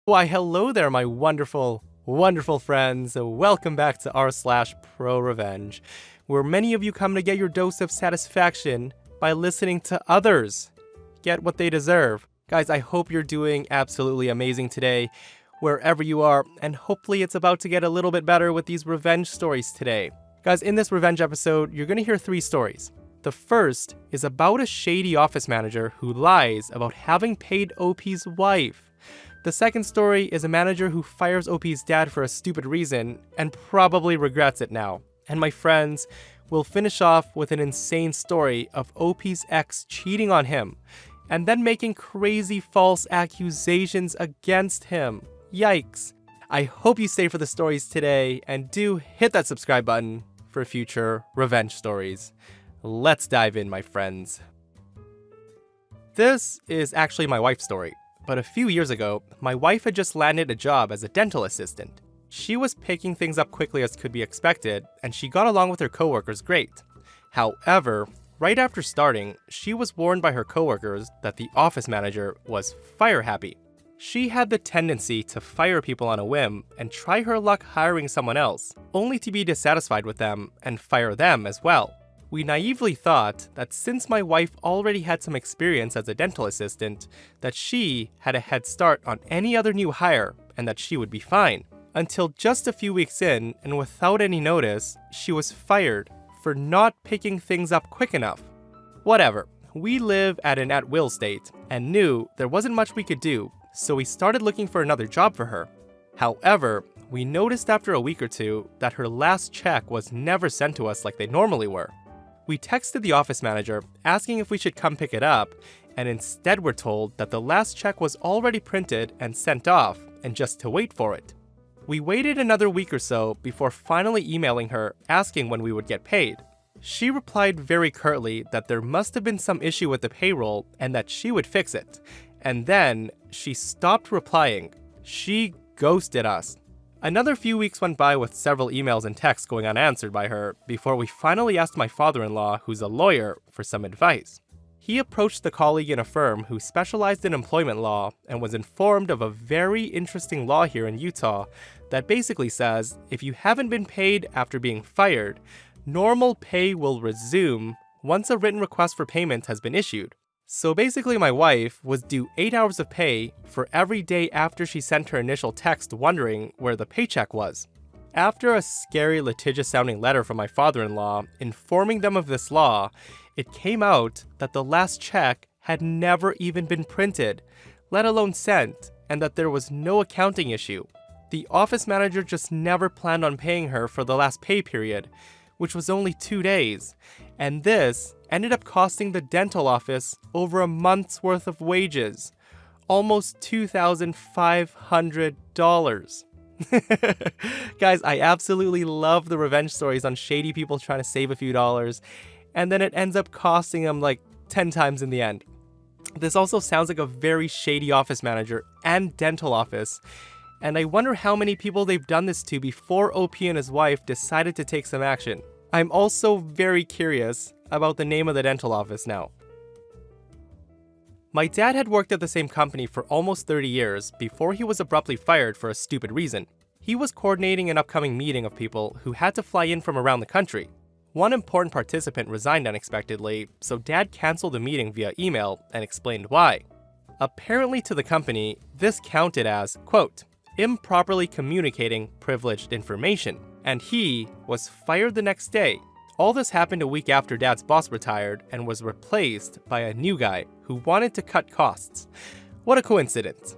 Why, hello there, my wonderful, wonderful friends. Welcome back to r/ProRevenge, where many of you come to get your dose of satisfaction by listening to others get what they deserve. Guys, I hope you're doing absolutely amazing today, wherever you are, and hopefully it's about to get a little bit better with these revenge stories today. Guys, in this revenge episode, you're going to hear 3 stories. The first is about a shady office manager who lies about having paid OP's wife. The second story is a manager who fires OP's dad for a stupid reason and probably regrets it now. And my friends, we'll finish off with an insane story of OP's ex cheating on him and then making crazy false accusations against him. Yikes. I hope you stay for the stories today and do hit that subscribe button for future revenge stories. Let's dive in, my friends. This is actually my wife's story. But a few years ago, my wife had just landed a job as a dental assistant. She was picking things up quickly as could be expected, and she got along with her coworkers great. However, right after starting, she was warned by her coworkers that the office manager was fire happy. She had the tendency to fire people on a whim and try her luck hiring someone else, only to be dissatisfied with them and fire them as well. We naively thought that since my wife already had some experience as a dental assistant, that she had a head start on any other new hire and that she would be fine. Until just a few weeks in, and without any notice, she was fired for not picking things up quick enough. Whatever, we live at an at-will state and knew there wasn't much we could do, so we started looking for another job for her. However, we noticed after a week or two that her last check was never sent to us like they normally were. We texted the office manager asking if we should come pick it up, and instead were told that the last check was already printed and sent off, and just to wait for it. We waited another week or so before finally emailing her asking when we would get paid. She replied very curtly that there must have been some issue with the payroll and that she would fix it. And then she stopped replying. She ghosted us. Another few weeks went by with several emails and texts going unanswered by her before we finally asked my father-in-law, who's a lawyer, for some advice. He approached the colleague in a firm who specialized in employment law and was informed of a very interesting law here in Utah that basically says if you haven't been paid after being fired, normal pay will resume once a written request for payment has been issued. So basically my wife was due 8 hours of pay for every day after she sent her initial text wondering where the paycheck was. After a scary litigious sounding letter from my father-in-law informing them of this law, it came out that the last check had never even been printed, let alone sent, and that there was no accounting issue. The office manager just never planned on paying her for the last pay period, which was only 2 days, and this ended up costing the dental office over a month's worth of wages, almost $2,500. Guys, I absolutely love the revenge stories on shady people trying to save a few dollars, and then it ends up costing them like 10 times in the end. This also sounds like a very shady office manager and dental office, and I wonder how many people they've done this to before OP and his wife decided to take some action. I'm also very curious about the name of the dental office now. My dad had worked at the same company for almost 30 years before he was abruptly fired for a stupid reason. He was coordinating an upcoming meeting of people who had to fly in from around the country. One important participant resigned unexpectedly, so Dad canceled the meeting via email and explained why. Apparently to the company, this counted as, quote, improperly communicating privileged information, and he was fired the next day. All this happened a week after Dad's boss retired and was replaced by a new guy who wanted to cut costs. What a coincidence.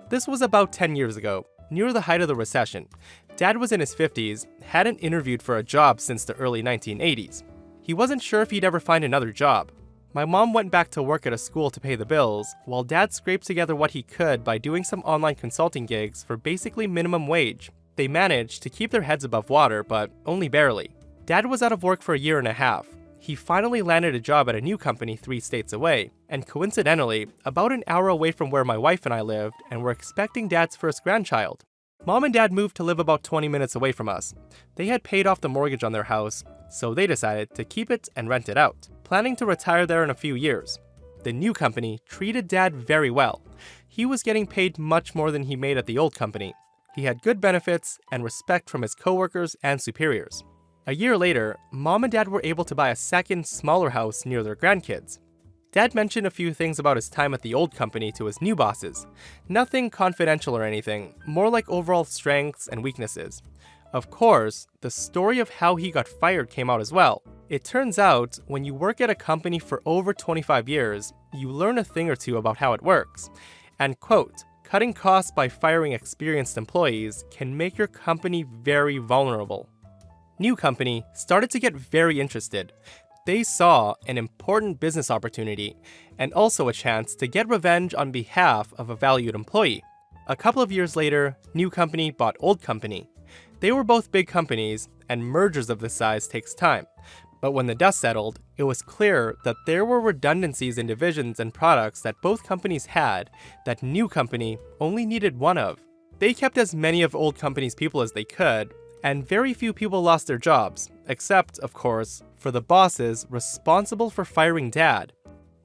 This was about 10 years ago, near the height of the recession. Dad was in his 50s, hadn't interviewed for a job since the early 1980s. He wasn't sure if he'd ever find another job. My mom went back to work at a school to pay the bills, while Dad scraped together what he could by doing some online consulting gigs for basically minimum wage. They managed to keep their heads above water, but only barely. Dad was out of work for a year and a half. He finally landed a job at a new company 3 states away, and coincidentally, about an hour away from where my wife and I lived, and were expecting Dad's first grandchild. Mom and Dad moved to live about 20 minutes away from us. They had paid off the mortgage on their house, so they decided to keep it and rent it out, planning to retire there in a few years. The new company treated Dad very well. He was getting paid much more than he made at the old company. He had good benefits and respect from his coworkers and superiors. A year later, Mom and Dad were able to buy a second, smaller house near their grandkids. Dad mentioned a few things about his time at the old company to his new bosses. Nothing confidential or anything, more like overall strengths and weaknesses. Of course, the story of how he got fired came out as well. It turns out, when you work at a company for over 25 years, you learn a thing or two about how it works. And quote, cutting costs by firing experienced employees can make your company very vulnerable. New company started to get very interested. They saw an important business opportunity and also a chance to get revenge on behalf of a valued employee. A couple of years later, new company bought old company. They were both big companies, and mergers of this size takes time. But when the dust settled, it was clear that there were redundancies in divisions and products that both companies had that new company only needed one of. They kept as many of old company's people as they could, and very few people lost their jobs, except, of course, for the bosses responsible for firing Dad.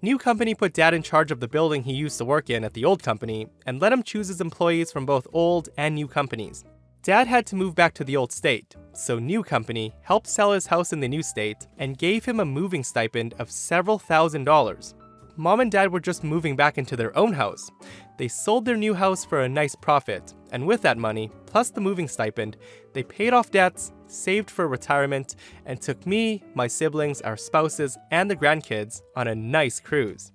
New company put Dad in charge of the building he used to work in at the old company and let him choose his employees from both old and new companies. Dad had to move back to the old state, so new company helped sell his house in the new state and gave him a moving stipend of several $1,000s. Mom and Dad were just moving back into their own house. They sold their new house for a nice profit, and with that money, plus the moving stipend, they paid off debts, saved for retirement, and took me, my siblings, our spouses, and the grandkids on a nice cruise.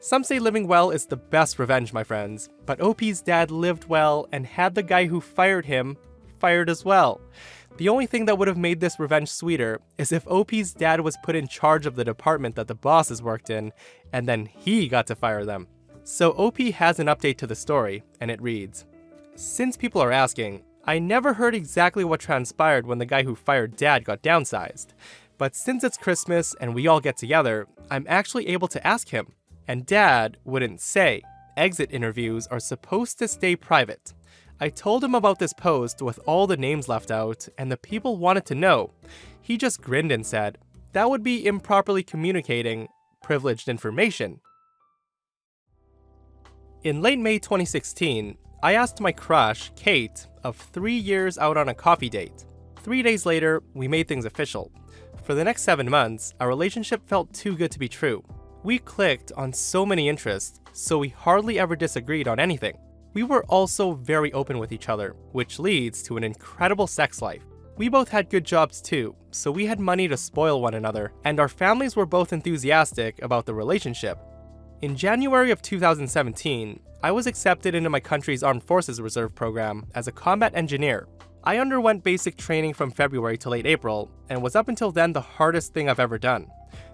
Some say living well is the best revenge, my friends, but OP's dad lived well and had the guy who fired him fired as well. The only thing that would have made this revenge sweeter is if OP's dad was put in charge of the department that the bosses worked in, and then he got to fire them. So OP has an update to the story, and it reads, "Since people are asking, I never heard exactly what transpired when the guy who fired Dad got downsized. But since it's Christmas and we all get together, I'm actually able to ask him. And Dad wouldn't say. Exit interviews are supposed to stay private. I told him about this post with all the names left out, and the people wanted to know. He just grinned and said, that would be improperly communicating privileged information." In late May 2016, I asked my crush, Kate, of 3 years out on a coffee date. 3 days later, we made things official. For the next 7 months, our relationship felt too good to be true. We clicked on so many interests, so we hardly ever disagreed on anything. We were also very open with each other, which leads to an incredible sex life. We both had good jobs too, so we had money to spoil one another, and our families were both enthusiastic about the relationship. In January of 2017, I was accepted into my country's Armed Forces Reserve program as a combat engineer. I underwent basic training from February to late April, and was up until then the hardest thing I've ever done.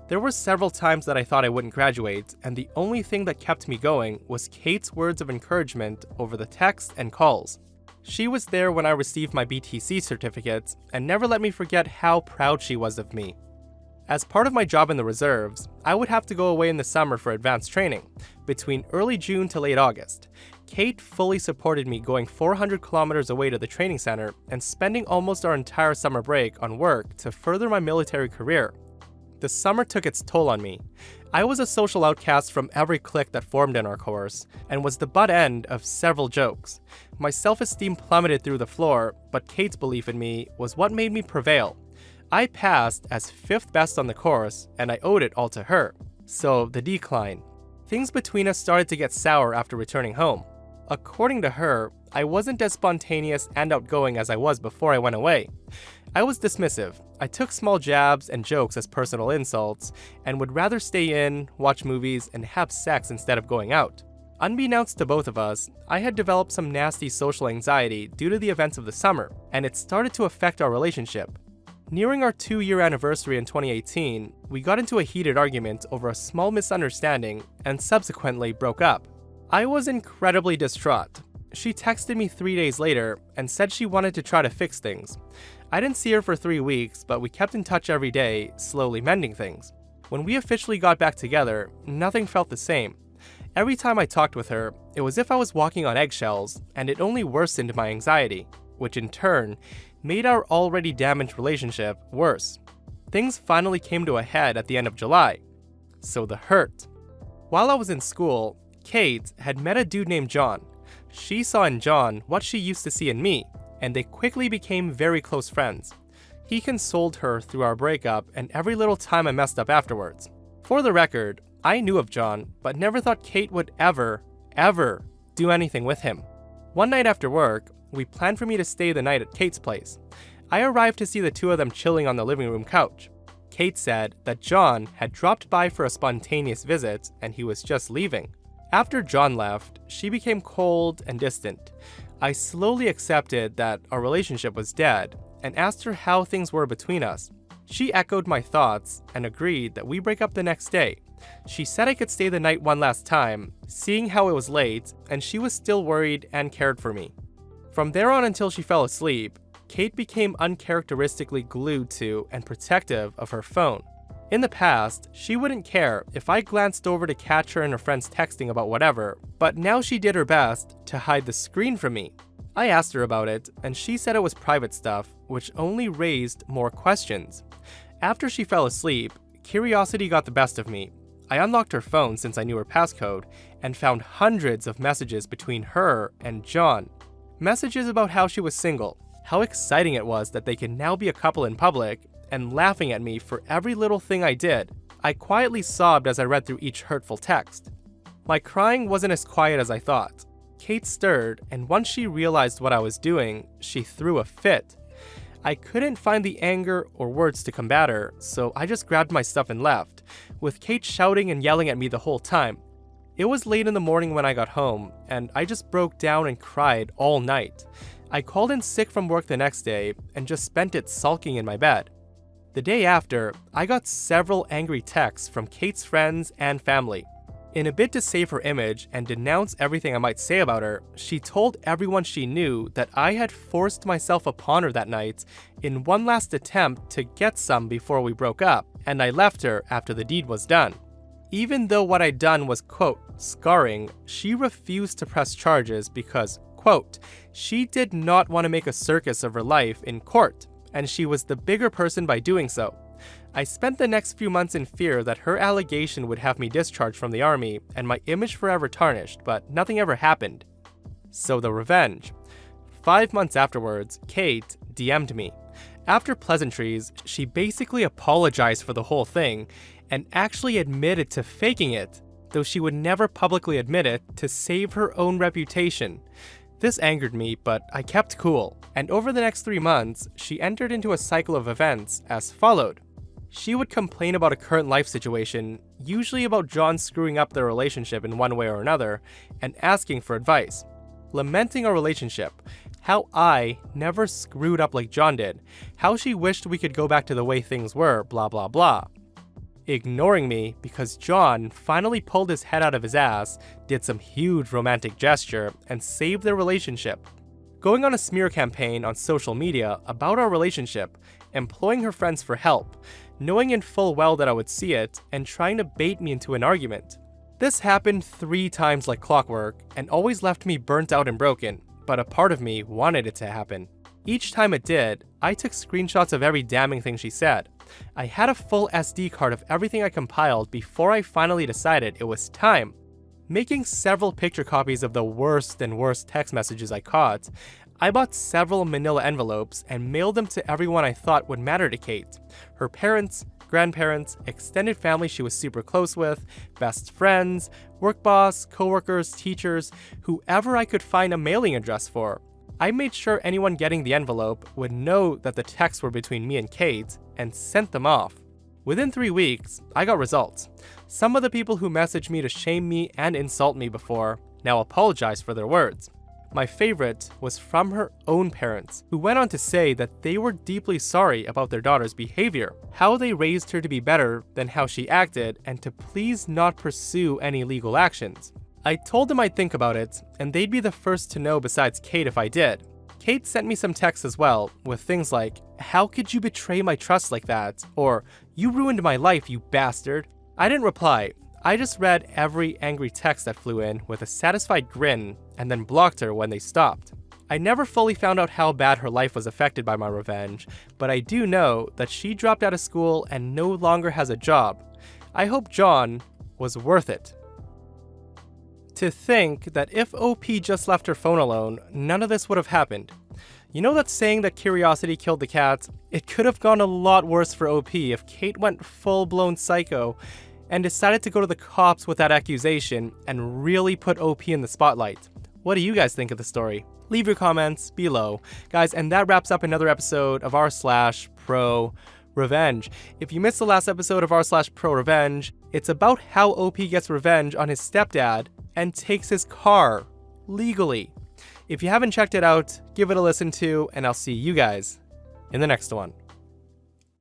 There were several times that I thought I wouldn't graduate, and the only thing that kept me going was Kate's words of encouragement over the text and calls. She was there when I received my BTC certificate, and never let me forget how proud she was of me. As part of my job in the reserves, I would have to go away in the summer for advanced training, between early June to late August. Kate fully supported me going 400 kilometers away to the training center and spending almost our entire summer break on work to further my military career. The summer took its toll on me. I was a social outcast from every clique that formed in our course, and was the butt end of several jokes. My self-esteem plummeted through the floor, but Kate's belief in me was what made me prevail. I passed as 5th best on the course, and I owed it all to her. So, the decline. Things between us started to get sour after returning home. According to her, I wasn't as spontaneous and outgoing as I was before I went away. I was dismissive. I took small jabs and jokes as personal insults, and would rather stay in, watch movies, and have sex instead of going out. Unbeknownst to both of us, I had developed some nasty social anxiety due to the events of the summer, and it started to affect our relationship. Nearing our 2-year anniversary in 2018, we got into a heated argument over a small misunderstanding and subsequently broke up. I was incredibly distraught. She texted me 3 days later and said she wanted to try to fix things. I didn't see her for 3 weeks, but we kept in touch every day, slowly mending things. When we officially got back together, nothing felt the same. Every time I talked with her, it was as if I was walking on eggshells, and it only worsened my anxiety, which in turn made our already damaged relationship worse. Things finally came to a head at the end of July. So the hurt. While I was in school, Kate had met a dude named John. She saw in John what she used to see in me, and they quickly became very close friends. He consoled her through our breakup and every little time I messed up afterwards. For the record, I knew of John, but never thought Kate would ever do anything with him. One night after work, we planned for me to stay the night at Kate's place. I arrived to see the two of them chilling on the living room couch. Kate said that John had dropped by for a spontaneous visit and he was just leaving. After John left, she became cold and distant. I slowly accepted that our relationship was dead and asked her how things were between us. She echoed my thoughts and agreed that we break up the next day. She said I could stay the night one last time, seeing how it was late, and she was still worried and cared for me. From there on until she fell asleep, Kate became uncharacteristically glued to and protective of her phone. In the past, she wouldn't care if I glanced over to catch her and her friends texting about whatever, but now she did her best to hide the screen from me. I asked her about it, and she said it was private stuff, which only raised more questions. After she fell asleep, curiosity got the best of me. I unlocked her phone since I knew her passcode, and found hundreds of messages between her and John. Messages about how she was single, how exciting it was that they could now be a couple in public, and laughing at me for every little thing I did. I quietly sobbed as I read through each hurtful text. My crying wasn't as quiet as I thought. Kate stirred, and once she realized what I was doing, she threw a fit. I couldn't find the anger or words to combat her, so I just grabbed my stuff and left, with Kate shouting and yelling at me the whole time. It was late in the morning when I got home, and I just broke down and cried all night. I called in sick from work the next day and just spent it sulking in my bed. The day after, I got several angry texts from Kate's friends and family. In a bid to save her image and denounce everything I might say about her, she told everyone she knew that I had forced myself upon her that night in one last attempt to get some before we broke up, and I left her after the deed was done. Even though what I'd done was, quote, scarring, she refused to press charges because, quote, she did not want to make a circus of her life in court, and she was the bigger person by doing so. I spent the next few months in fear that her allegation would have me discharged from the army and my image forever tarnished, but nothing ever happened. So the revenge. 5 months afterwards, Kate DM'd me. After pleasantries, she basically apologized for the whole thing and actually admitted to faking it, though she would never publicly admit it to save her own reputation. This angered me, but I kept cool, and over the next 3 months, she entered into a cycle of events as followed. She would complain about a current life situation, usually about John screwing up their relationship in one way or another, and asking for advice. Lamenting our relationship, how I never screwed up like John did, how she wished we could go back to the way things were, blah blah blah. Ignoring me because John finally pulled his head out of his ass, did some huge romantic gesture, and saved their relationship. Going on a smear campaign on social media about our relationship, employing her friends for help, knowing in full well that I would see it, and trying to bait me into an argument. This happened 3 times like clockwork, and always left me burnt out and broken, but a part of me wanted it to happen. Each time it did, I took screenshots of every damning thing she said. I had a full SD card of everything I compiled before I finally decided it was time. Making several picture copies of the worst and worst text messages I caught, I bought several manila envelopes and mailed them to everyone I thought would matter to Kate. Her parents, grandparents, extended family she was super close with, best friends, work boss, coworkers, teachers, whoever I could find a mailing address for. I made sure anyone getting the envelope would know that the texts were between me and Kate, and sent them off. Within 3 weeks, I got results. Some of the people who messaged me to shame me and insult me before now apologize for their words. My favorite was from her own parents, who went on to say that they were deeply sorry about their daughter's behavior, how they raised her to be better than how she acted, and to please not pursue any legal actions. I told them I'd think about it, and they'd be the first to know besides Kate if I did. Kate sent me some texts as well, with things like, "How could you betray my trust like that?" or "You ruined my life, you bastard." I didn't reply. I just read every angry text that flew in with a satisfied grin, and then blocked her when they stopped. I never fully found out how bad her life was affected by my revenge, but I do know that she dropped out of school and no longer has a job. I hope John was worth it. To think that if OP just left her phone alone, none of this would have happened. You know that saying that curiosity killed the cat? It could have gone a lot worse for OP if Kate went full-blown psycho and decided to go to the cops with that accusation and really put OP in the spotlight. What do you guys think of the story? Leave your comments below. Guys, and that wraps up another episode of r/ProRevenge. If you missed the last episode of r/ProRevenge, it's about how OP gets revenge on his stepdad and takes his car legally. If you haven't checked it out, give it a listen to, and I'll see you guys in the next one.